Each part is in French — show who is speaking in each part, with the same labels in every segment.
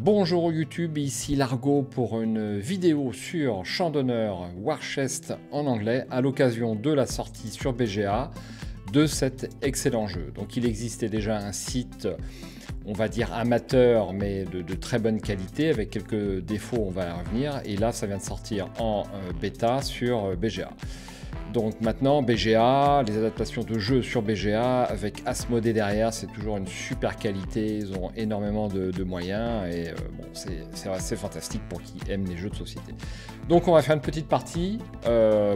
Speaker 1: Bonjour YouTube, ici Largo pour une vidéo sur Champ d'honneur War Chest en anglais à l'occasion de la sortie sur BGA de cet excellent jeu. Donc il existait déjà un site, on va dire amateur, mais de très bonne qualité, avec quelques défauts, on va y revenir, et là ça vient de sortir en bêta sur BGA. Donc maintenant, BGA, les adaptations de jeux sur BGA, avec Asmodée derrière, c'est toujours une super qualité, ils ont énormément de moyens, et bon, c'est assez fantastique pour qui aime les jeux de société. Donc on va faire une petite partie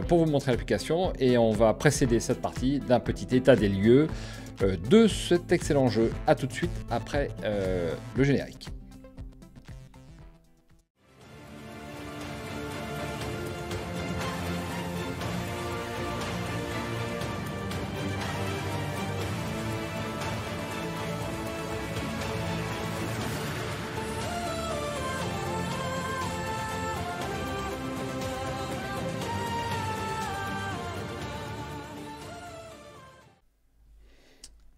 Speaker 1: pour vous montrer l'application, et on va précéder cette partie d'un petit état des lieux de cet excellent jeu. A tout de suite après le générique.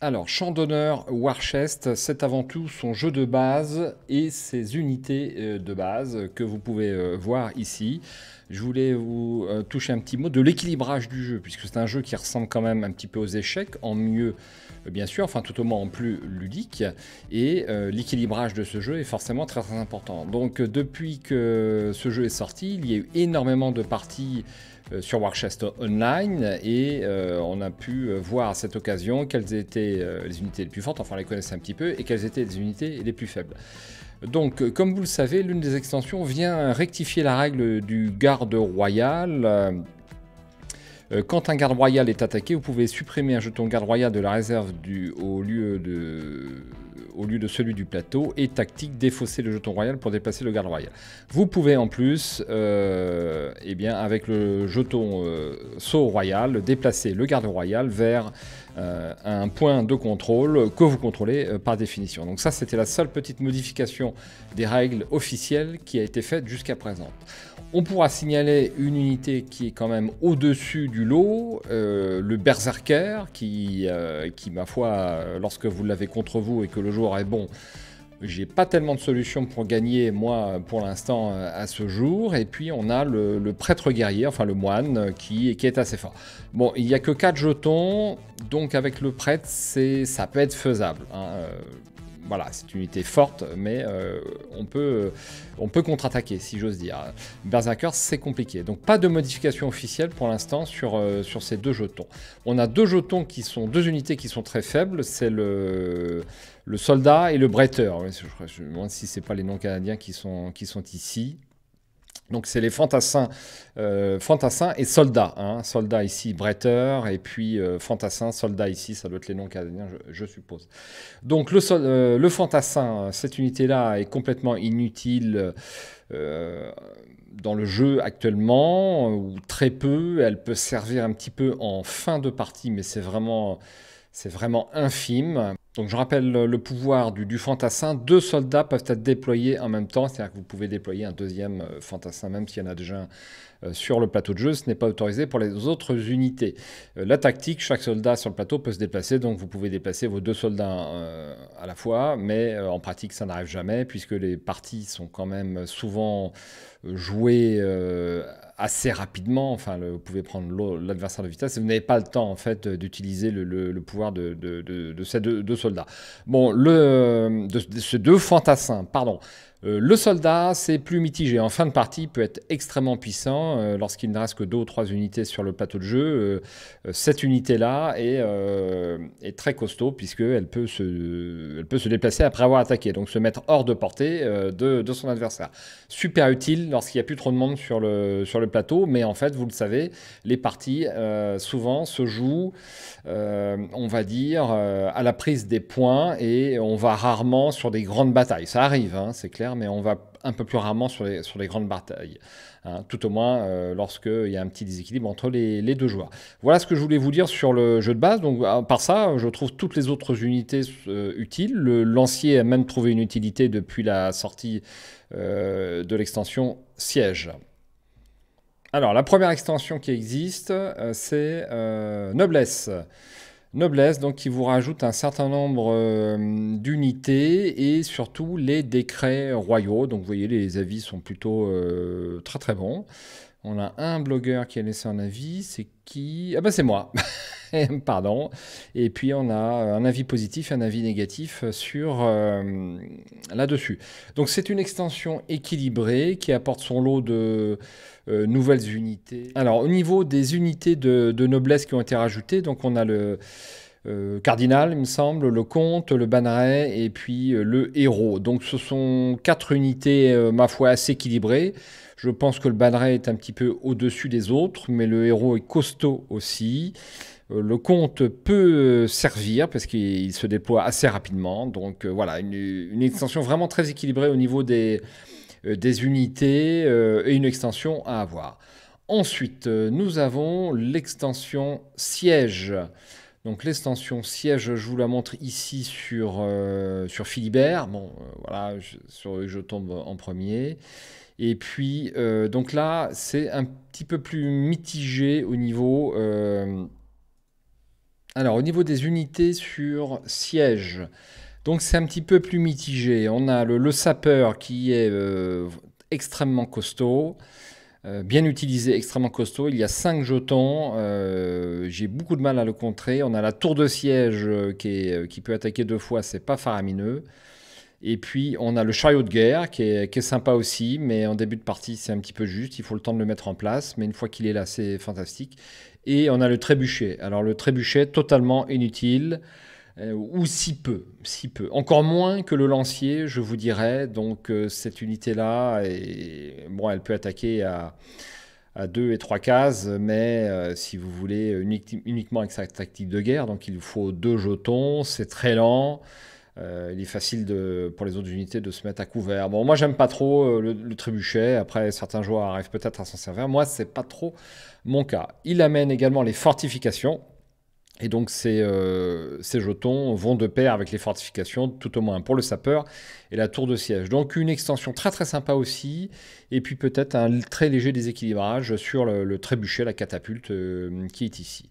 Speaker 1: Alors, Champ d'honneur War Chest, c'est avant tout son jeu de base et ses unités de base que vous pouvez voir ici. Je voulais vous toucher un petit mot de l'équilibrage du jeu, puisque c'est un jeu qui ressemble quand même un petit peu aux échecs, en mieux bien sûr, enfin tout au moins en plus ludique, et l'équilibrage de ce jeu est forcément très très important. Donc depuis que ce jeu est sorti, il y a eu énormément de parties sur War Chest Online, et on a pu voir à cette occasion quelles étaient les unités les plus fortes, enfin on les connaissait un petit peu, et quelles étaient les unités les plus faibles. Donc, comme vous le savez, l'une des extensions vient rectifier la règle du garde royal. Quand un garde royal est attaqué, vous pouvez supprimer un jeton garde royal de la réserve au lieu de celui du plateau, et tactique, défausser le jeton royal pour déplacer le garde royal. Vous pouvez en plus, eh bien, avec le jeton saut royal, déplacer le garde royal vers un point de contrôle que vous contrôlez par définition. Donc ça, c'était la seule petite modification des règles officielles qui a été faite jusqu'à présent. On pourra signaler une unité qui est quand même au-dessus du lot, le Berserker, qui ma foi, lorsque vous l'avez contre vous et que le joueur est bon, j'ai pas tellement de solutions pour gagner, moi, pour l'instant, à ce jour. Et puis, on a le prêtre guerrier, enfin le moine, qui est assez fort. Bon, il n'y a que 4 jetons, donc avec le prêtre, ça peut être faisable, hein. Voilà, c'est une unité forte, mais on peut contre-attaquer, si j'ose dire. Berserker, c'est compliqué. Donc, pas de modification officielle pour l'instant sur ces deux jetons. On a deux jetons deux unités qui sont très faibles. C'est le soldat et le bretteur. Je me demande si c'est pas les noms canadiens qui sont ici. Donc c'est les fantassins et soldats, hein. Soldat ici, bretteur, et puis fantassin, soldat ici, ça doit être les noms canadiens, je suppose. Donc le fantassin, cette unité-là est complètement inutile dans le jeu actuellement, ou très peu. Elle peut servir un petit peu en fin de partie, mais c'est vraiment infime. Donc je rappelle le pouvoir du fantassin. 2 soldats peuvent être déployés en même temps, c'est-à-dire que vous pouvez déployer un deuxième fantassin, même s'il y en a déjà sur le plateau de jeu. Ce n'est pas autorisé pour les autres unités. La tactique, chaque soldat sur le plateau peut se déplacer, donc vous pouvez déplacer vos 2 soldats à la fois, mais en pratique ça n'arrive jamais, puisque les parties sont quand même souvent jouées assez rapidement. Enfin, vous pouvez prendre l'adversaire de vitesse et vous n'avez pas le temps en fait d'utiliser le pouvoir de ces deux soldats. Bon, de ces deux fantassins, pardon. Le soldat, c'est plus mitigé. En fin de partie, il peut être extrêmement puissant lorsqu'il ne reste que 2 ou 3 unités sur le plateau de jeu. Cette unité-là est très costaud, puisqu'elle peut se déplacer après avoir attaqué, donc se mettre hors de portée de son adversaire. Super utile lorsqu'il n'y a plus trop de monde sur le plateau, mais en fait, vous le savez, les parties souvent se jouent, on va dire, à la prise des points, et on va rarement sur des grandes batailles. Ça arrive, hein, c'est clair, mais on va un peu plus rarement sur les grandes batailles, hein, tout au moins lorsqu'il y a un petit déséquilibre entre les deux joueurs. Voilà ce que je voulais vous dire sur le jeu de base. Donc, par ça, je trouve toutes les autres unités utiles. Le lancier a même trouvé une utilité depuis la sortie de l'extension Siège. Alors, la première extension qui existe, c'est Noblesse. Noblesse, donc qui vous rajoute un certain nombre d'unités et surtout les décrets royaux. Donc vous voyez, les avis sont plutôt très très bons. On a un blogueur qui a laissé un avis, c'est qui? Ah bah c'est moi, pardon. Et puis on a un avis positif et un avis négatif sur là-dessus. Donc c'est une extension équilibrée qui apporte son lot de nouvelles unités. Alors au niveau des unités de noblesse qui ont été rajoutées, donc on a le cardinal, il me semble, le comte, le banneret et puis le héros. Donc ce sont 4 unités, ma foi, assez équilibrées. Je pense que le banneret est un petit peu au-dessus des autres, mais le héros est costaud aussi. Le comte peut servir parce qu'il se déploie assez rapidement. Donc voilà, une extension vraiment très équilibrée au niveau des unités et une extension à avoir. Ensuite, nous avons l'extension siège. Donc l'extension siège, je vous la montre ici sur Philibert. Bon, voilà, je tombe en premier. Et puis, donc là, c'est un petit peu plus mitigé au niveau... alors, au niveau des unités sur siège. Donc c'est un petit peu plus mitigé. On a le sapeur qui est extrêmement costaud. Bien utilisé, extrêmement costaud. Il y a 5 jetons. J'ai beaucoup de mal à le contrer. On a la tour de siège qui peut attaquer 2 fois. C'est pas faramineux. Et puis on a le chariot de guerre qui est sympa aussi. Mais en début de partie, c'est un petit peu juste. Il faut le temps de le mettre en place. Mais une fois qu'il est là, c'est fantastique. Et on a le trébuchet. Alors le trébuchet, totalement inutile. Ou si peu, si peu. Encore moins que le lancier, je vous dirais. Donc cette unité-là, bon, elle peut attaquer à 2 et 3 cases, mais si vous voulez uniquement avec sa tactique de guerre, donc il vous faut 2 jetons, c'est très lent. Il est facile pour les autres unités de se mettre à couvert. Bon, moi j'aime pas trop le trébuchet. Après, certains joueurs arrivent peut-être à s'en servir. Moi, c'est pas trop mon cas. Il amène également les fortifications. Et donc ces jetons vont de pair avec les fortifications, tout au moins pour le sapeur et la tour de siège. Donc une extension très très sympa aussi, et puis peut-être un très léger déséquilibrage sur le trébuchet, la catapulte qui est ici.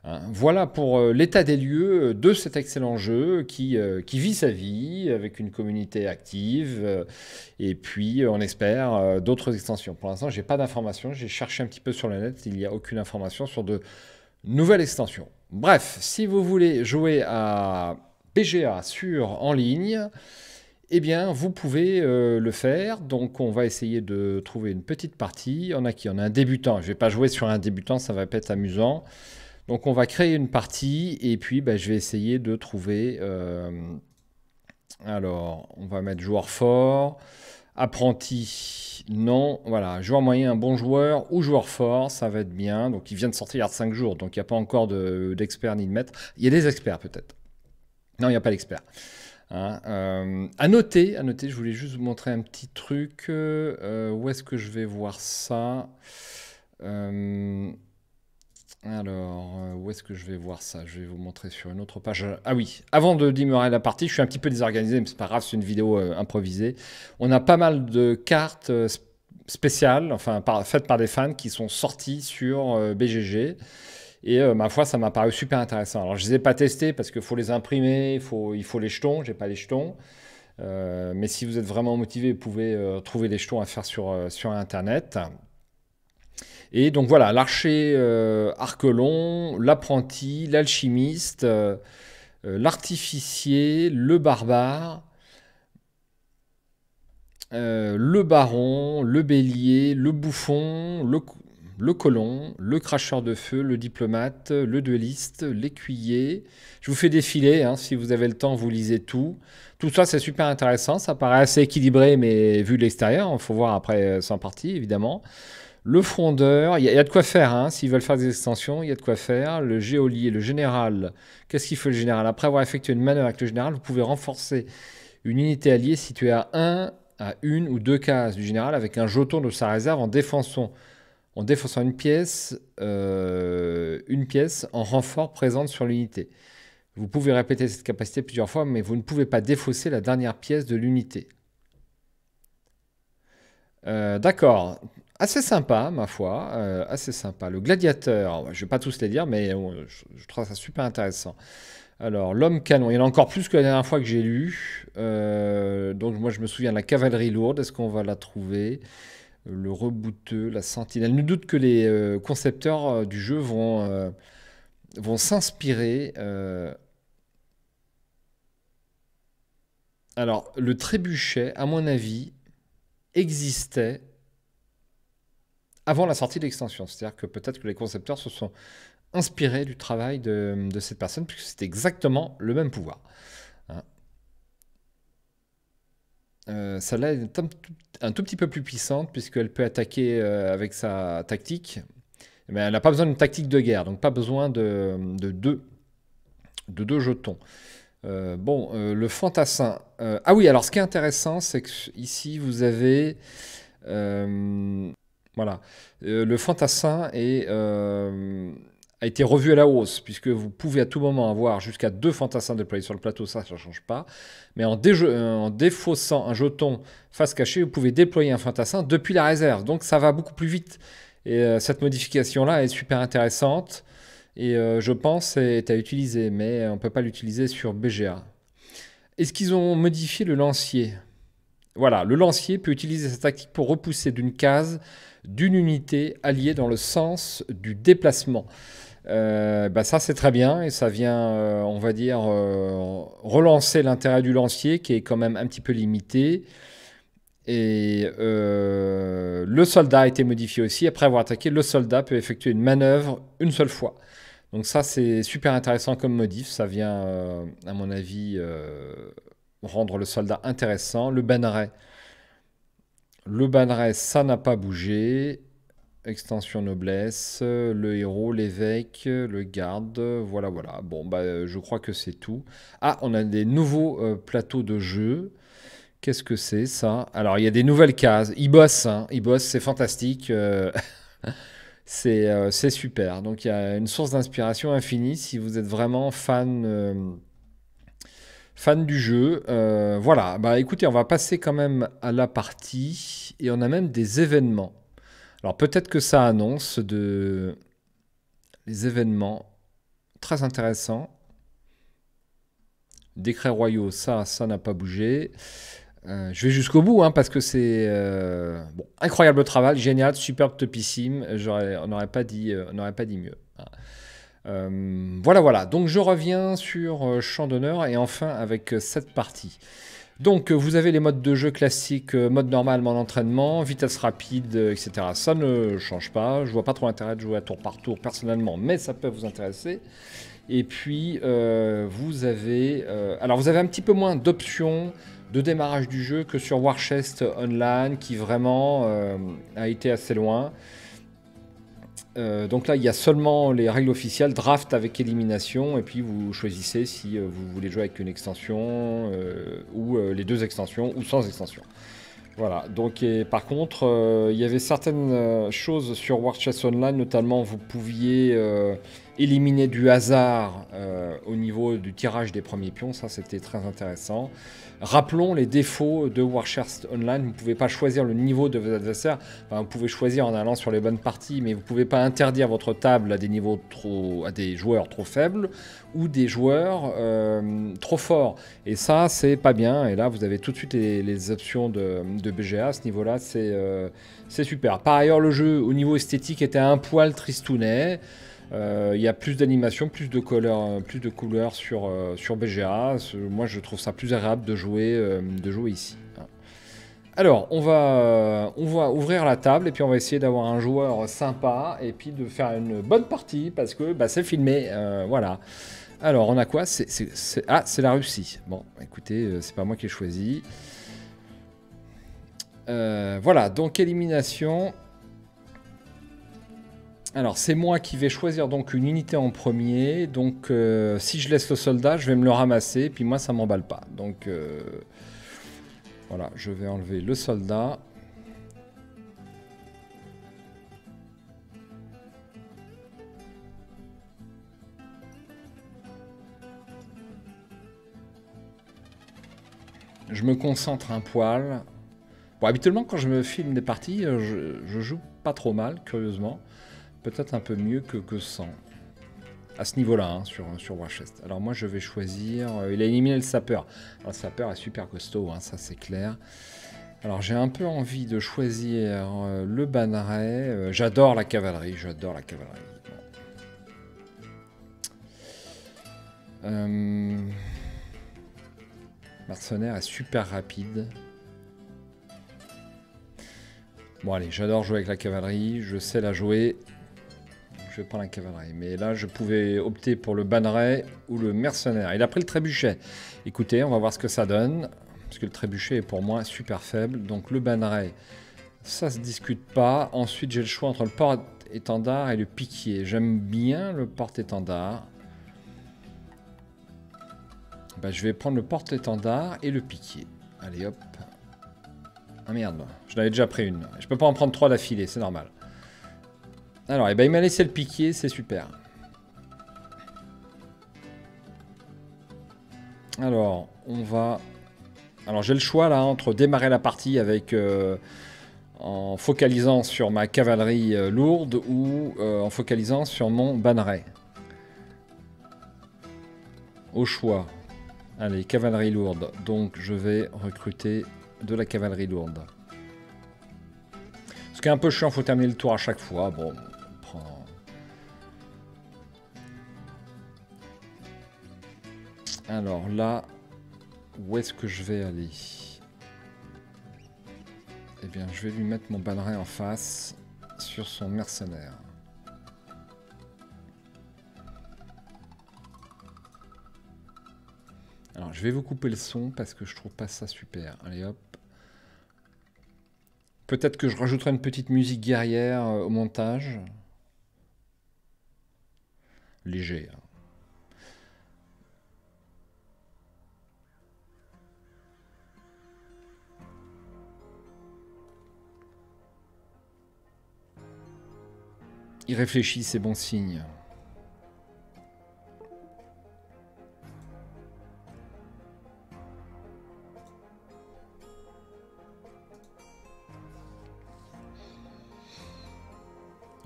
Speaker 1: Hein. Voilà pour l'état des lieux de cet excellent jeu qui vit sa vie avec une communauté active, et puis on espère d'autres extensions. Pour l'instant, j'ai pas d'informations, j'ai cherché un petit peu sur le net, il n'y a aucune information sur de nouvelles extensions. Bref, si vous voulez jouer à BGA en ligne, eh bien, vous pouvez le faire. Donc, on va essayer de trouver une petite partie. On a qui? On a un débutant. Je ne vais pas jouer sur un débutant, ça va pas être amusant. Donc, on va créer une partie et puis je vais essayer de trouver... alors, on va mettre joueur fort. Apprenti, non. Voilà, joueur moyen, un bon joueur ou joueur fort, ça va être bien. Donc il vient de sortir il y a 5 jours, donc il n'y a pas encore d'experts ni de maîtres. Il y a des experts peut-être. Non, il n'y a pas d'experts. Hein, à noter, je voulais juste vous montrer un petit truc. Où est-ce que je vais voir ça? Alors, où est-ce que je vais voir ça? Je vais vous montrer sur une autre page. Ah oui, avant de démarrer la partie, je suis un petit peu désorganisé, mais c'est pas grave, c'est une vidéo improvisée. On a pas mal de cartes spéciales, enfin faites par des fans qui sont sorties sur BGG. Et ma foi, ça m'a paru super intéressant. Alors, je les ai pas testés parce qu'il faut les imprimer, il faut les jetons. J'ai pas les jetons. Mais si vous êtes vraiment motivé, vous pouvez trouver des jetons à faire sur Internet. Et donc voilà, l'archer archelon, l'apprenti, l'alchimiste, l'artificier, le barbare, le baron, le bélier, le bouffon, le colon, le cracheur de feu, le diplomate, le duelliste, l'écuyer. Je vous fais défiler, hein, si vous avez le temps, vous lisez tout. Tout ça, c'est super intéressant, ça paraît assez équilibré, mais vu de l'extérieur, il faut voir après sans partie, évidemment. Le frondeur, il y a de quoi faire, hein, s'ils veulent faire des extensions, il y a de quoi faire. Le geôlier, le général, qu'est-ce qu'il fait le général? Après avoir effectué une manœuvre avec le général, vous pouvez renforcer une unité alliée située à 1, à 1 ou 2 cases du général avec un jeton de sa réserve en défonçant une pièce en renfort présente sur l'unité. Vous pouvez répéter cette capacité plusieurs fois, mais vous ne pouvez pas défausser la dernière pièce de l'unité. D'accord. Assez sympa, ma foi, assez sympa. Le gladiateur, je vais pas tous les dire, mais je trouve ça super intéressant. Alors, l'homme canon, il y en a encore plus que la dernière fois que j'ai lu. Donc, moi, je me souviens de la cavalerie lourde. Est-ce qu'on va la trouver? Le rebouteux, la sentinelle. Nul doute que les concepteurs du jeu vont s'inspirer. Alors, le trébuchet, à mon avis, existait avant la sortie de l'extension. C'est-à-dire que peut-être que les concepteurs se sont inspirés du travail de cette personne, puisque c'est exactement le même pouvoir. Hein. Celle-là est un tout petit peu plus puissante, puisqu'elle peut attaquer avec sa tactique. Mais elle n'a pas besoin d'une tactique de guerre, donc pas besoin de deux jetons. Le fantassin. Ah oui, alors ce qui est intéressant, c'est que ici vous avez voilà. Le fantassin a été revu à la hausse, puisque vous pouvez à tout moment avoir jusqu'à 2 fantassins déployés sur le plateau, ça ne change pas. Mais en défaussant un jeton face cachée, vous pouvez déployer un fantassin depuis la réserve. Donc ça va beaucoup plus vite. Et cette modification-là est super intéressante. Et je pense est à utiliser, mais on ne peut pas l'utiliser sur BGA. Est-ce qu'ils ont modifié le lancier? Voilà, le lancier peut utiliser cette tactique pour repousser d'une case d'une unité alliée dans le sens du déplacement. Ça c'est très bien et ça vient, on va dire, relancer l'intérêt du lancier qui est quand même un petit peu limité. Et le soldat a été modifié aussi. Après avoir attaqué, le soldat peut effectuer une manœuvre une seule fois. Donc ça c'est super intéressant comme modif. Ça vient, à mon avis, rendre le soldat intéressant. Le banneret, ça n'a pas bougé. Extension noblesse, le héros, l'évêque, le garde, voilà, voilà. Bon, je crois que c'est tout. Ah, on a des nouveaux plateaux de jeu. Qu'est-ce que c'est ça? Alors, il y a des nouvelles cases. Ils bossent, hein. Ils bossent, c'est fantastique. C'est super. Donc, il y a une source d'inspiration infinie si vous êtes vraiment fan du jeu. Voilà, bah écoutez, on va passer quand même à la partie et on a même des événements. Alors peut-être que ça annonce les événements très intéressants. Décrets royaux, ça n'a pas bougé. Je vais jusqu'au bout hein, parce que c'est incroyable travail, génial, superbe, topissime. On n'aurait pas dit mieux. Voilà, voilà. Donc je reviens sur Champ d'honneur et enfin avec cette partie. Donc vous avez les modes de jeu classiques, mode normal, mode entraînement, vitesse rapide, etc. Ça ne change pas. Je vois pas trop l'intérêt de jouer à tour par tour personnellement, mais ça peut vous intéresser. Et puis vous avez un petit peu moins d'options de démarrage du jeu que sur War Chest Online, qui vraiment a été assez loin. Donc là, il y a seulement les règles officielles, draft avec élimination, et puis vous choisissez si vous voulez jouer avec une extension, ou les deux extensions, ou sans extension. Voilà, donc par contre, il y avait certaines choses sur War Chess Online, notamment vous pouviez éliminer du hasard au niveau du tirage des premiers pions, ça c'était très intéressant. Rappelons les défauts de War Chess Online, vous ne pouvez pas choisir le niveau de vos adversaires, enfin, vous pouvez choisir en allant sur les bonnes parties, mais vous ne pouvez pas interdire votre table à des joueurs trop faibles ou des joueurs trop forts. Et ça, c'est pas bien. Et là, vous avez tout de suite les options de BGA à ce niveau-là. C'est super. Par ailleurs, le jeu, au niveau esthétique, était un poil tristounet. Il y a plus d'animation, plus de couleurs sur BGA. Moi, je trouve ça plus agréable de jouer ici. Alors, on va ouvrir la table et puis on va essayer d'avoir un joueur sympa et puis de faire une bonne partie parce que c'est filmé. Voilà. Alors, on a quoi? C'est la Russie. Bon, écoutez, c'est pas moi qui ai choisi. Voilà, donc élimination. Alors, c'est moi qui vais choisir donc une unité en premier. Donc, si je laisse le soldat, je vais me le ramasser. Puis moi, ça m'emballe pas. Donc, voilà, je vais enlever le soldat. Je me concentre un poil. Bon, habituellement, quand je me filme des parties, je joue pas trop mal, curieusement. Peut-être un peu mieux que sans. À ce niveau-là, hein, sur War Chest. Alors moi, je vais choisir... il a éliminé le sapeur. Alors, le sapeur est super costaud, hein, ça c'est clair. Alors j'ai un peu envie de choisir le banneret. J'adore la cavalerie, j'adore la cavalerie. Bon. Mercenaire est super rapide. Bon allez, j'adore jouer avec la cavalerie, je sais la jouer. Je vais prendre la cavalerie. Mais là, je pouvais opter pour le banneret ou le mercenaire. Il a pris le trébuchet. Écoutez, on va voir ce que ça donne. Parce que le trébuchet est pour moi super faible. Donc le banneret, ça se discute pas. Ensuite, j'ai le choix entre le porte-étendard et le piquier. J'aime bien le porte-étendard. Bah, je vais prendre le porte-étendard et le piquier. Allez, hop. Ah merde, je l'avais déjà pris une. Je peux pas en prendre 3 d'affilée, c'est normal. Alors, eh ben, il m'a laissé le piquier, c'est super. Alors, on va... Alors, j'ai le choix là entre démarrer la partie avec... en focalisant sur ma cavalerie lourde ou en focalisant sur mon banneret. Au choix. Allez, cavalerie lourde. Donc, je vais recruter de la cavalerie lourde. Ce qui est un peu chiant, faut terminer le tour à chaque fois. Bon, on prend... Alors là, où est-ce que je vais aller? Eh bien, je vais lui mettre mon banneret en face sur son mercenaire. Alors, je vais vous couper le son parce que je trouve pas ça super. Allez, hop. Peut-être que je rajouterai une petite musique guerrière au montage. Léger. Hein. Il réfléchit, c'est bon signe.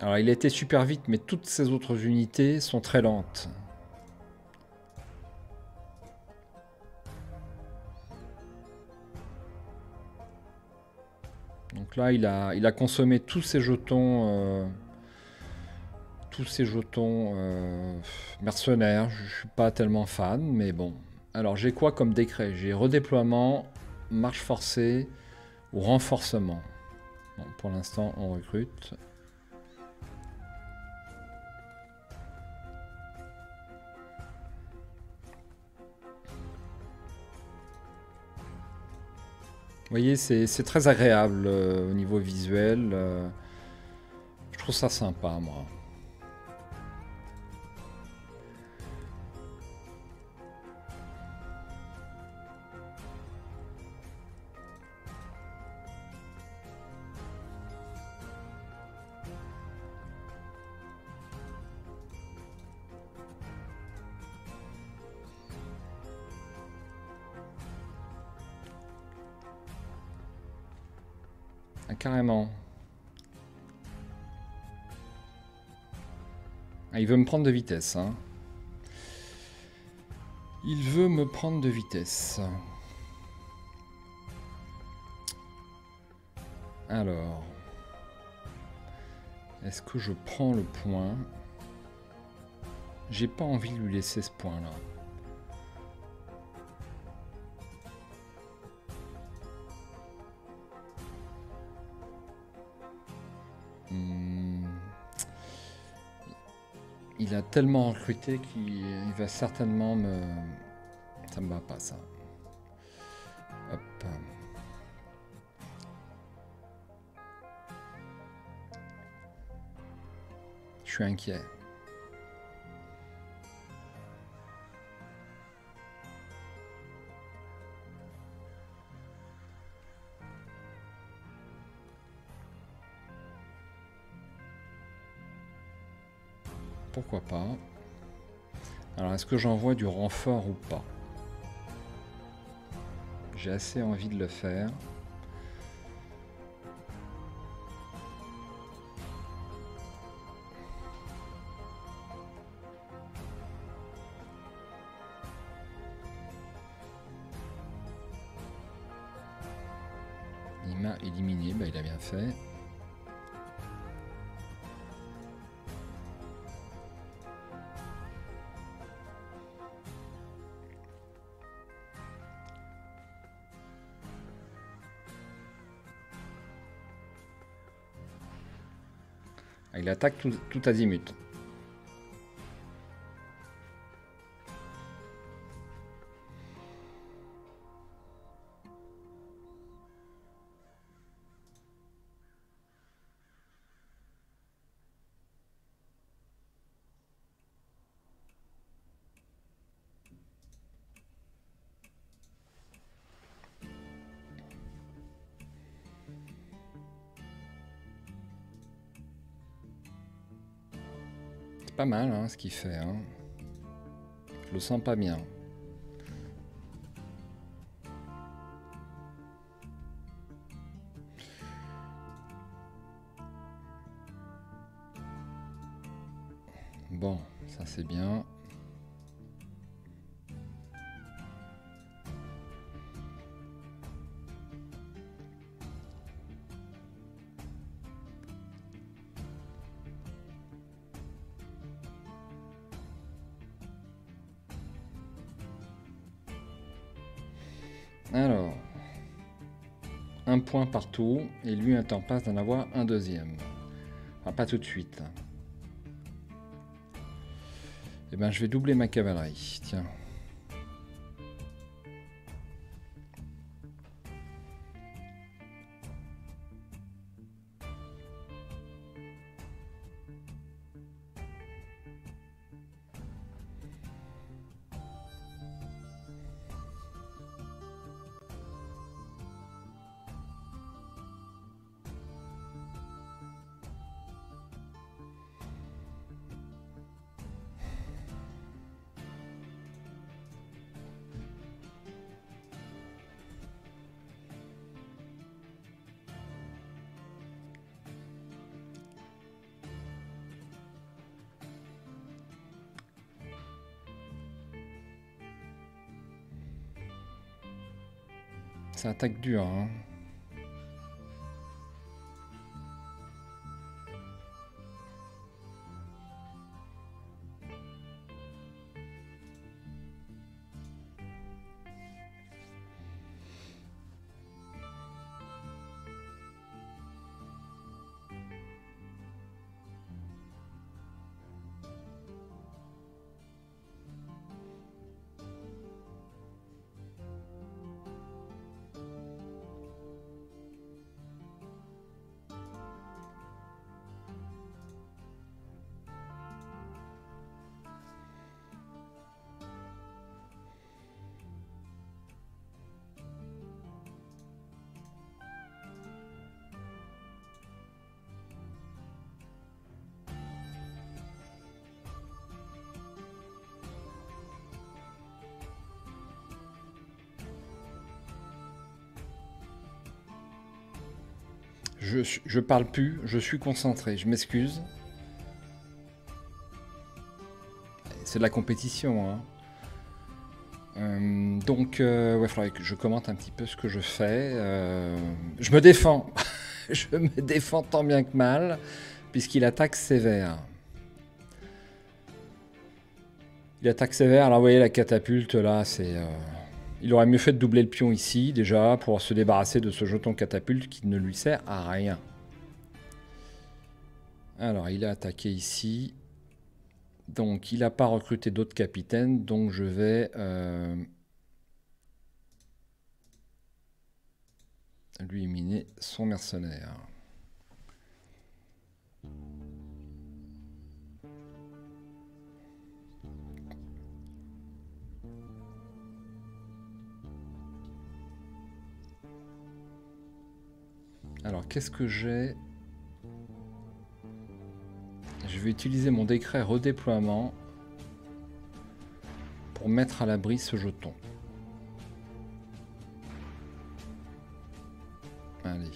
Speaker 1: Alors, il a été super vite, mais toutes ces autres unités sont très lentes. Donc là, il a consommé tous ses jetons... mercenaires. Je suis pas tellement fan, mais bon. Alors, j'ai quoi comme décret? J'ai redéploiement, marche forcée ou renforcement. Bon, pour l'instant, on recrute. Vous voyez, c'est très agréable au niveau visuel. Je trouve ça sympa, moi. Ah, carrément. Ah, il veut me prendre de vitesse. Hein. Il veut me prendre de vitesse. Alors. Est-ce que je prends le point? J'ai pas envie de lui laisser ce point-là. Il a tellement recruté qu'il va certainement me... Ça me va pas, ça. Hop. Je suis inquiet. Pourquoi pas? Alors, est-ce que j'envoie du renfort ou pas? J'ai assez envie de le faire. Il m'a éliminé, bah, il a bien fait. Il attaque tout azimut. C'est pas mal hein, ce qu'il fait. Hein. Je le sens pas bien. Bon, ça c'est bien. Alors, un point partout, et lui un temps passe d'en avoir un deuxième. Enfin, pas tout de suite. Eh ben, je vais doubler ma cavalerie, tiens. Ça attaque dur, hein. Je parle plus, je suis concentré, je m'excuse. C'est de la compétition, hein. Donc, ouais, il faudrait que je commente un petit peu ce que je fais. Je me défends. Je me défends tant bien que mal, puisqu'il attaque sévère. Il attaque sévère, alors vous voyez la catapulte, là, c'est... Il aurait mieux fait de doubler le pion ici, déjà, pour se débarrasser de ce jeton catapulte qui ne lui sert à rien. Alors, il a attaqué ici. Donc, il n'a pas recruté d'autres capitaines, donc je vais... lui miner son mercenaire. Alors, qu'est-ce que j'ai? Je vais utiliser mon décret redéploiement pour mettre à l'abri ce jeton. Allez.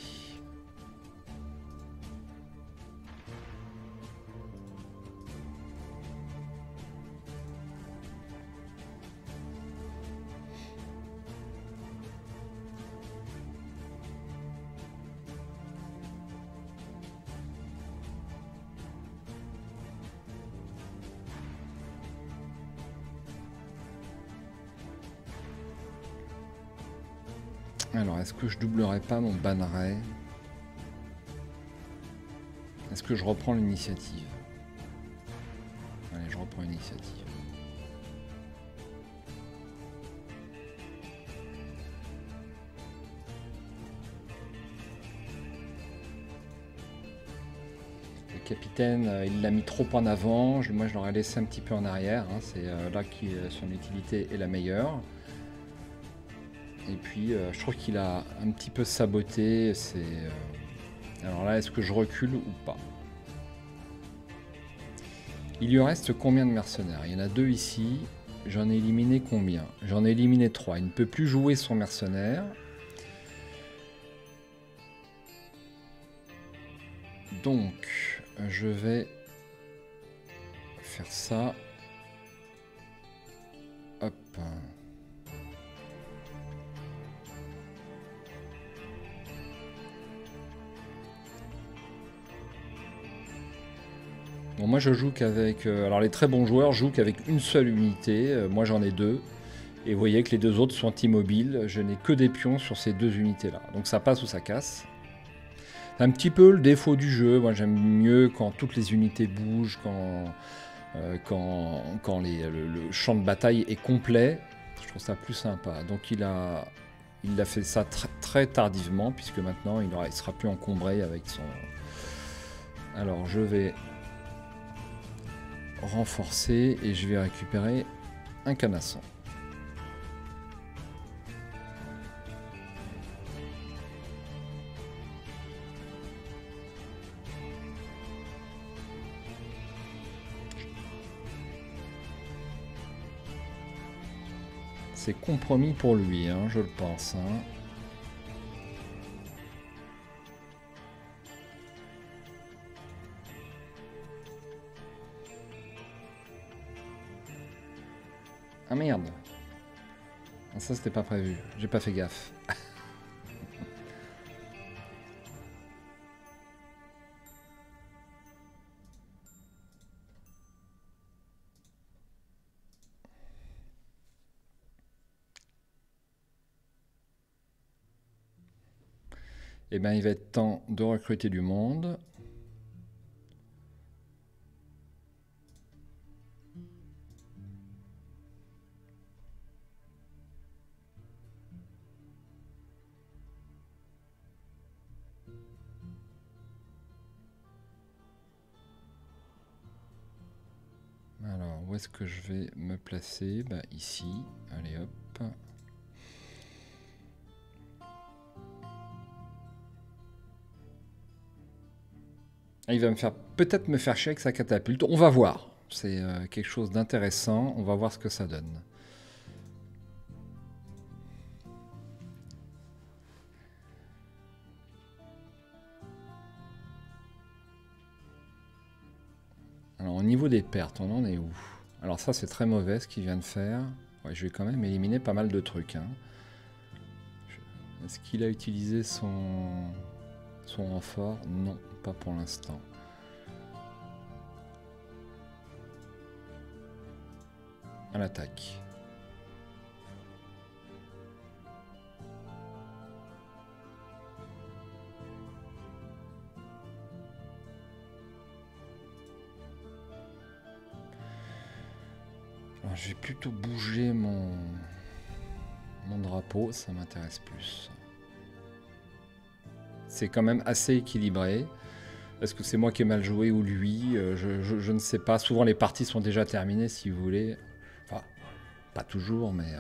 Speaker 1: Alors, est-ce que je doublerai pas mon banneret? Est-ce que je reprends l'initiative? Allez, je reprends l'initiative. Le capitaine, il l'a mis trop en avant. Moi, je l'aurais laissé un petit peu en arrière. Hein. C'est là que son utilité est la meilleure. Et puis, je trouve qu'il a un petit peu saboté. Alors là, est-ce que je recule ou pas? Il lui reste combien de mercenaires? Il y en a 2 ici. J'en ai éliminé combien? J'en ai éliminé 3. Il ne peut plus jouer son mercenaire. Donc, je vais faire ça. Hop. Bon, moi je joue qu'avec... alors les très bons joueurs jouent qu'avec une seule unité. Moi j'en ai 2. Et vous voyez que les 2 autres sont immobiles. Je n'ai que des pions sur ces 2 unités-là. Donc ça passe ou ça casse. C'est un petit peu le défaut du jeu. Moi j'aime mieux quand toutes les unités bougent, quand le champ de bataille est complet. Je trouve ça plus sympa. Donc il a fait ça très tardivement, puisque maintenant il sera plus encombré avec son... Alors je vais renforcer et je vais récupérer un canasson. C'est compromis pour lui, hein, je le pense. Hein. Ah merde. Ça c'était pas prévu, j'ai pas fait gaffe. Eh bien, il va être temps de recruter du monde. Alors, où est-ce que je vais me placer? Bah, ici. Allez, hop. Il va peut-être me faire chier avec sa catapulte. On va voir. C'est quelque chose d'intéressant. On va voir ce que ça donne. Alors, au niveau des pertes, on en est où? Alors ça, c'est très mauvais ce qu'il vient de faire. Ouais, je vais quand même éliminer pas mal de trucs. Hein. Est-ce qu'il a utilisé son renfort? Non, pas pour l'instant. À l'attaque. Alors, je vais plutôt bouger mon drapeau, ça m'intéresse plus. C'est quand même assez équilibré. Est-ce que c'est moi qui ai mal joué ou lui? Je ne sais pas. Souvent les parties sont déjà terminées si vous voulez. Enfin, pas toujours, mais...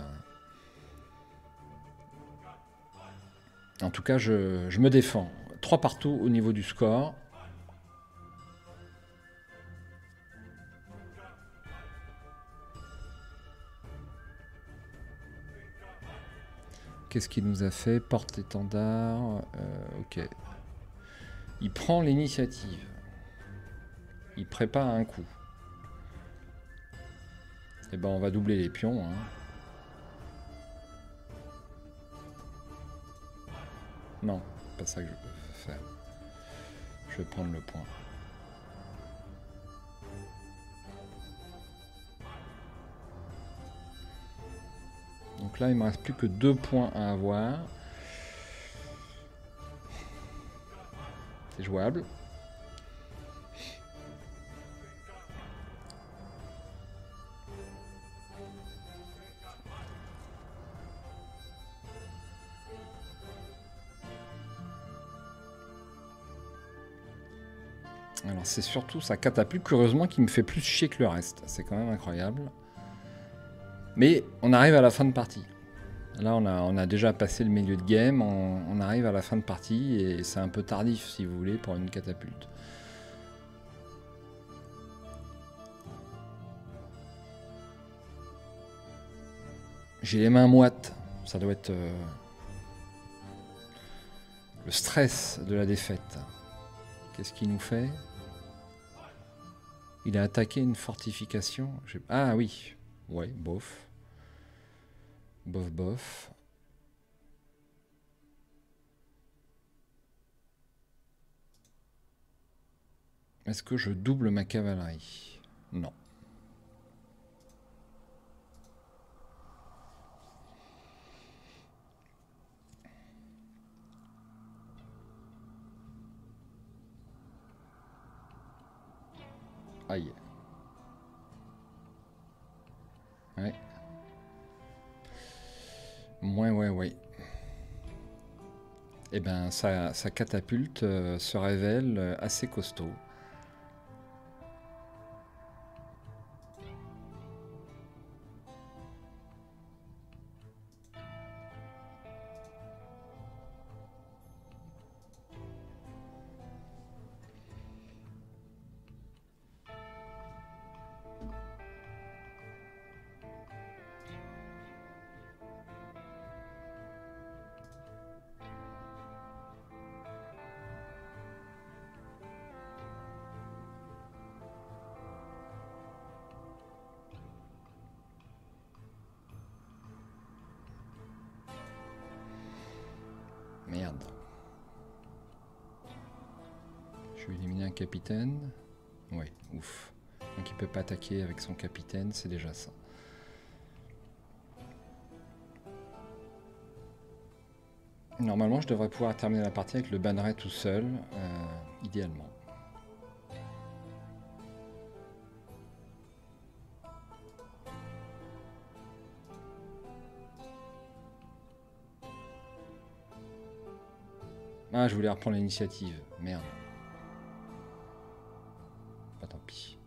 Speaker 1: En tout cas, je me défends. 3 partout au niveau du score. Qu'est-ce qu'il nous a fait? Porte-étendard. Ok. Il prend l'initiative. Il prépare un coup. Et ben on va doubler les pions. Hein. Non, pas ça que je peux faire. Je vais prendre le point. Donc là, il me reste plus que 2 points à avoir. C'est jouable. Alors c'est surtout sa catapulte, curieusement, qui me fait plus chier que le reste. C'est quand même incroyable. Mais on arrive à la fin de partie. Là, on a déjà passé le milieu de game, on arrive à la fin de partie, et c'est un peu tardif, si vous voulez, pour une catapulte. J'ai les mains moites, ça doit être le stress de la défaite. Qu'est-ce qu'il nous fait? Il a attaqué une fortification. Ah oui, ouais, bof. Bof, bof. Est-ce que je double ma cavalerie? Non. Aïe. Ouais. Ouais. Eh ben, sa catapulte se révèle assez costaud. Merde. Je vais éliminer un capitaine. Ouais, ouf. Donc il peut pas attaquer avec son capitaine, c'est déjà ça. Normalement, je devrais pouvoir terminer la partie avec le banneret tout seul, idéalement. Ah, je voulais reprendre l'initiative. Merde. Bah tant pis.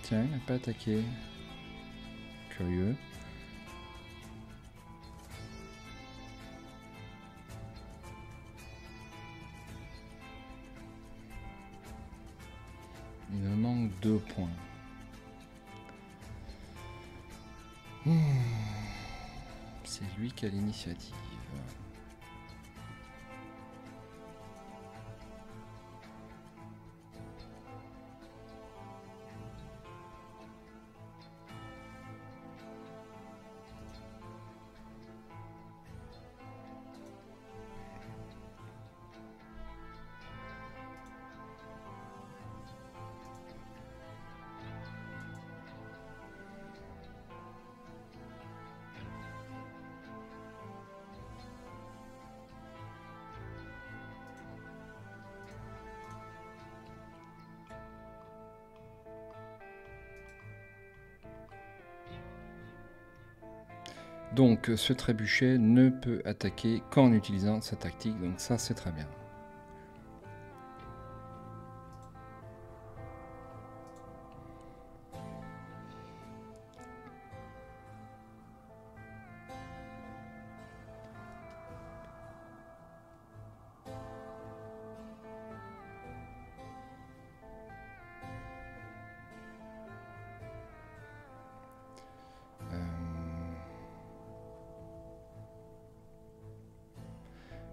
Speaker 1: Tiens, il n'a pas attaqué. Curieux. Il me manque 2 points. C'est lui qui a l'initiative. Donc ce trébuchet ne peut attaquer qu'en utilisant sa tactique, donc ça c'est très bien.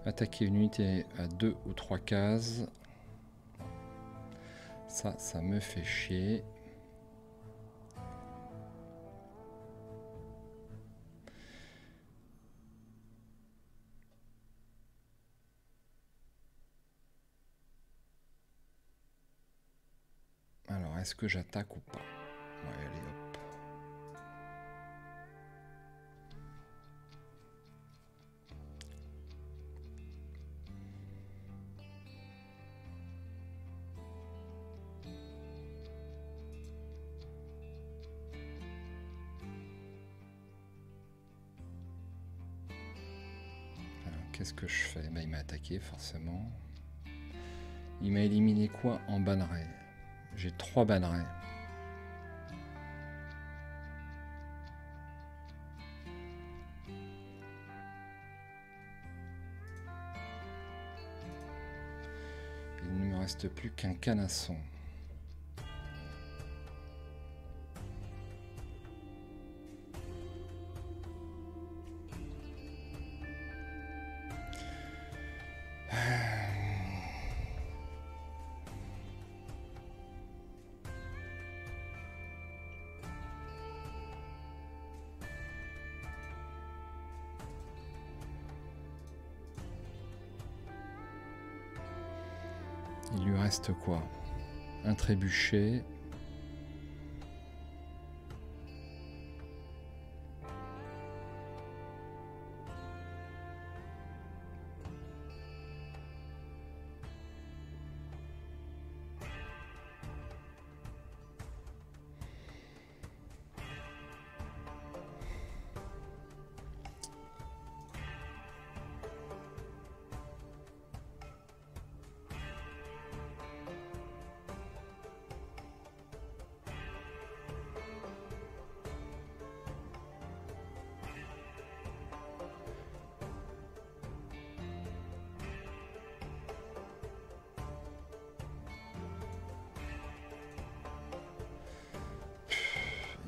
Speaker 1: Attaquer une unité à 2 ou 3 cases. Ça me fait chier. Alors, est-ce que j'attaque ou pas? Ouais, allez, hop. Alors, qu'est-ce que je fais? Ben, il m'a attaqué, forcément. Il m'a éliminé quoi en banneret? J'ai 3 bannerets. Il ne me reste plus qu'un canasson. Il lui reste quoi? Un trébuchet.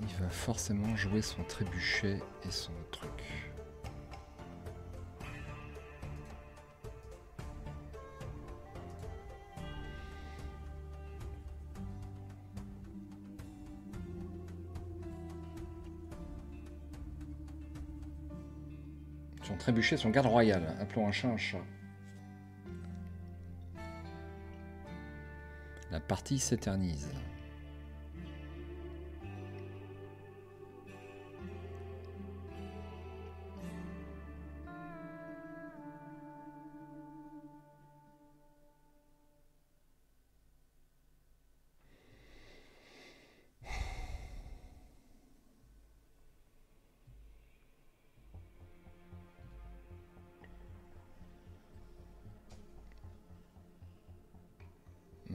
Speaker 1: Il va forcément jouer son trébuchet et son truc. Son trébuchet, son garde royal. Appelons un chat un chat. La partie s'éternise.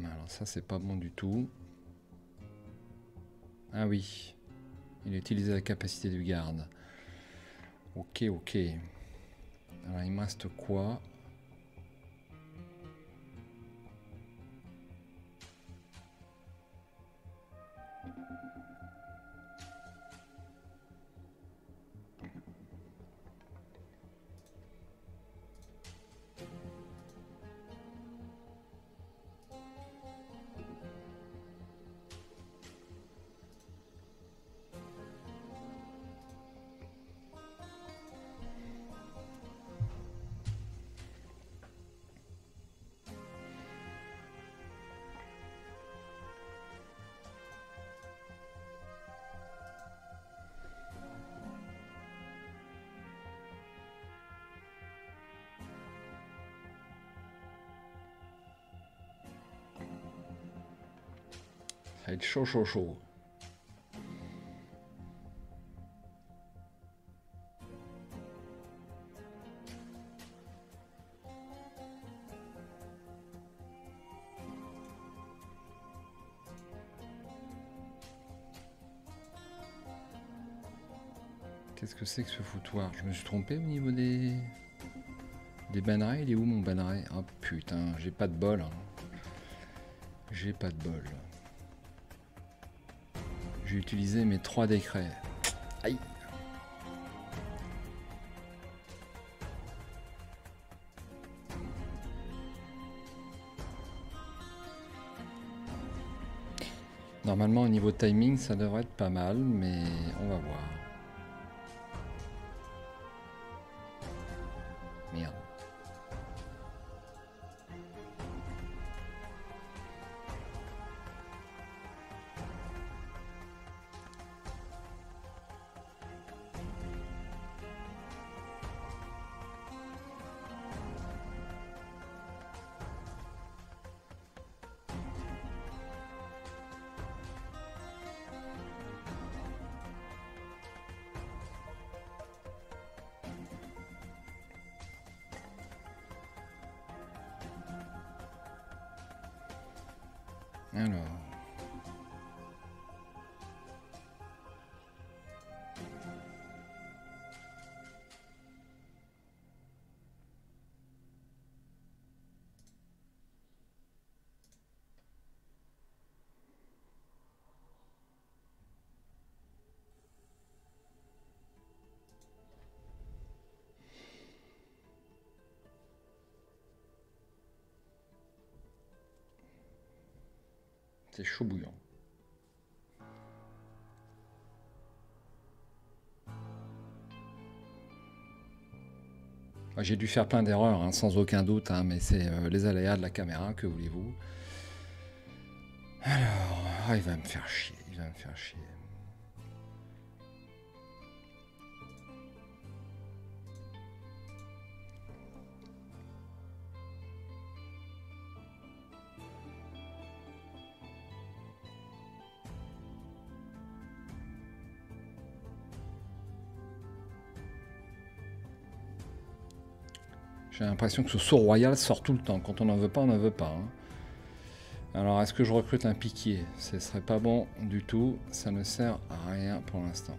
Speaker 1: Alors ça, c'est pas bon du tout. Ah oui, il a utilisé la capacité du garde. Ok, ok. Alors il me reste quoi? Ça va être chaud, chaud, chaud. Qu'est-ce que c'est que ce foutoir? Je me suis trompé au niveau des bannerets. Il est où mon banneret? Oh putain, j'ai pas de bol. Hein. J'ai pas de bol. J'ai utilisé mes 3 décrets. Aïe. Normalement, au niveau timing, ça devrait être pas mal, mais on va voir. Merde. Alors. C'est chaud bouillant. J'ai dû faire plein d'erreurs, hein, sans aucun doute, hein, mais c'est les aléas de la caméra, que voulez-vous. Alors, il va me faire chier, il va me faire chier. J'ai l'impression que ce saut royal sort tout le temps. Quand on n'en veut pas, on n'en veut pas. Hein. Alors, est-ce que je recrute un piquier? Ce serait pas bon du tout. Ça ne sert à rien pour l'instant.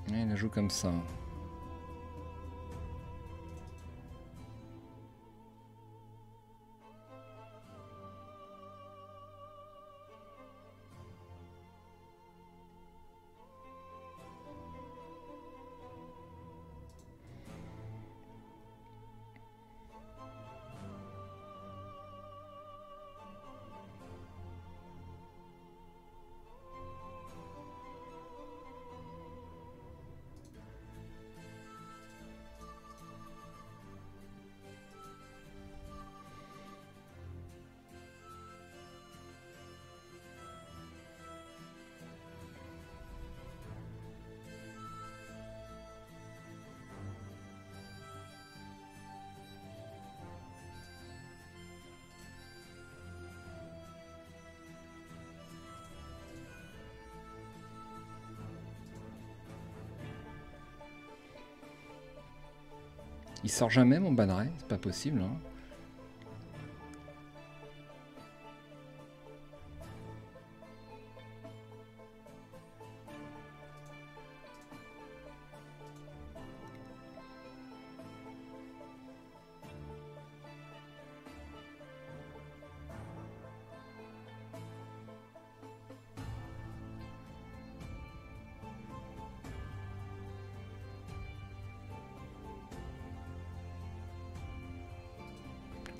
Speaker 1: Et il la joue comme ça. Il sort jamais mon banneret, c'est pas possible. Hein.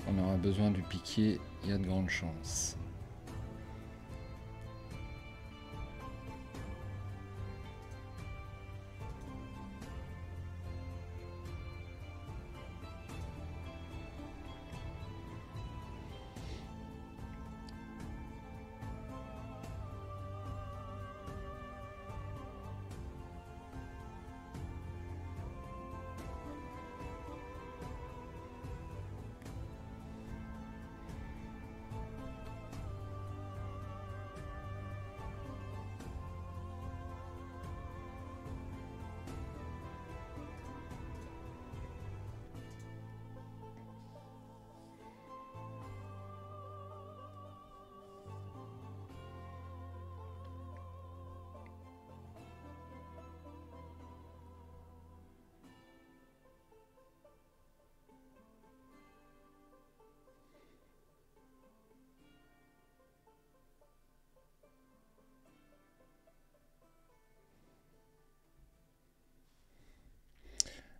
Speaker 1: On aura besoin du piquier, il y a de grandes chances.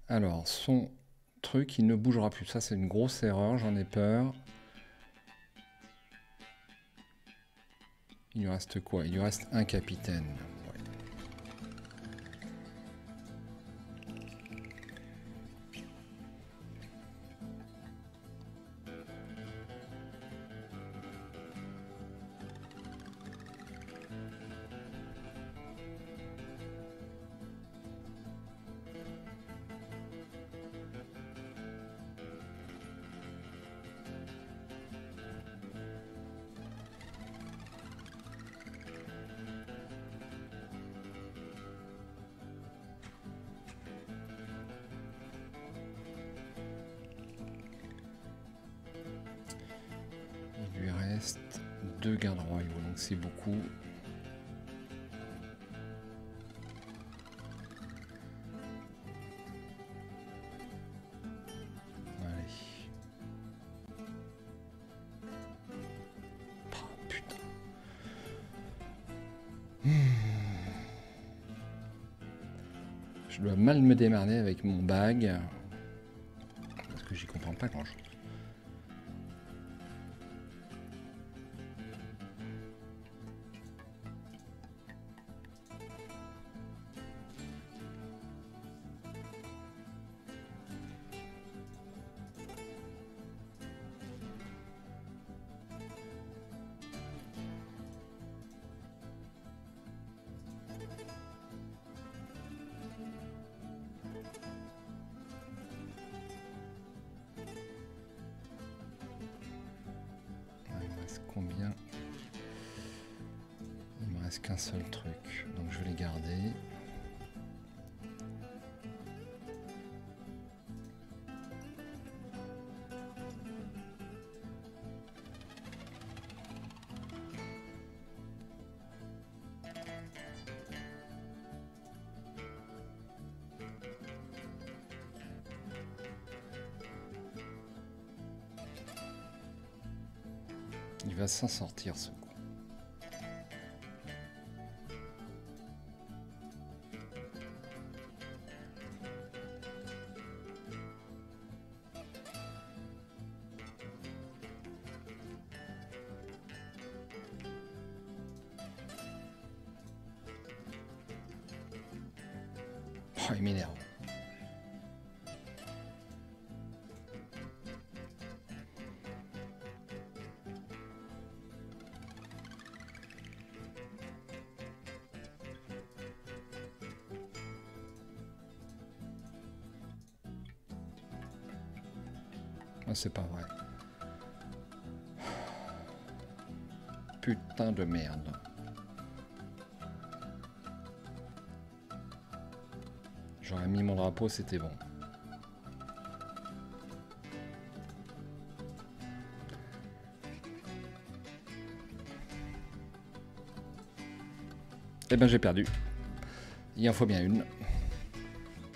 Speaker 1: Alors, son truc, il ne bougera plus. Ça, c'est une grosse erreur, j'en ai peur. Il lui reste quoi? Il lui reste un capitaine. Ouais. Il lui reste 2 gardes royaux, donc c'est beaucoup. Allez. Oh, putain. Je dois mal me démerder avec mon bag. Parce que j'y comprends pas grand chose. Combien? Il me reste qu'un seul truc, donc je vais les garder. Il va s'en sortir ce coup. Oh, il m'énerve. C'est pas vrai. Putain de merde. J'aurais mis mon drapeau, c'était bon. Eh ben j'ai perdu. Il en faut bien une.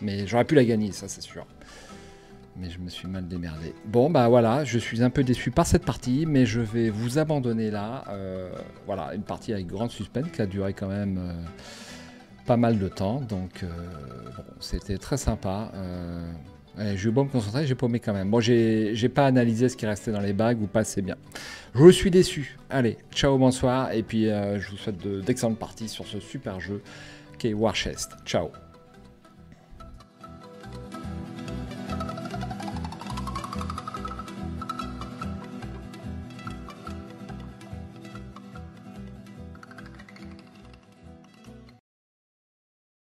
Speaker 1: Mais j'aurais pu la gagner, ça c'est sûr. Mais je me suis mal démerdé. Bon, bah voilà, je suis un peu déçu par cette partie, mais je vais vous abandonner là. Voilà, une partie avec grande suspense qui a duré quand même pas mal de temps. Donc, bon, c'était très sympa. J'ai eu beau me concentrer, j'ai paumé quand même. Bon, j'ai pas analysé ce qui restait dans les bagues ou pas assez bien. Je suis déçu. Allez, ciao, bonsoir. Et puis, je vous souhaite d'excellentes parties sur ce super jeu qu'est War Chest. Ciao.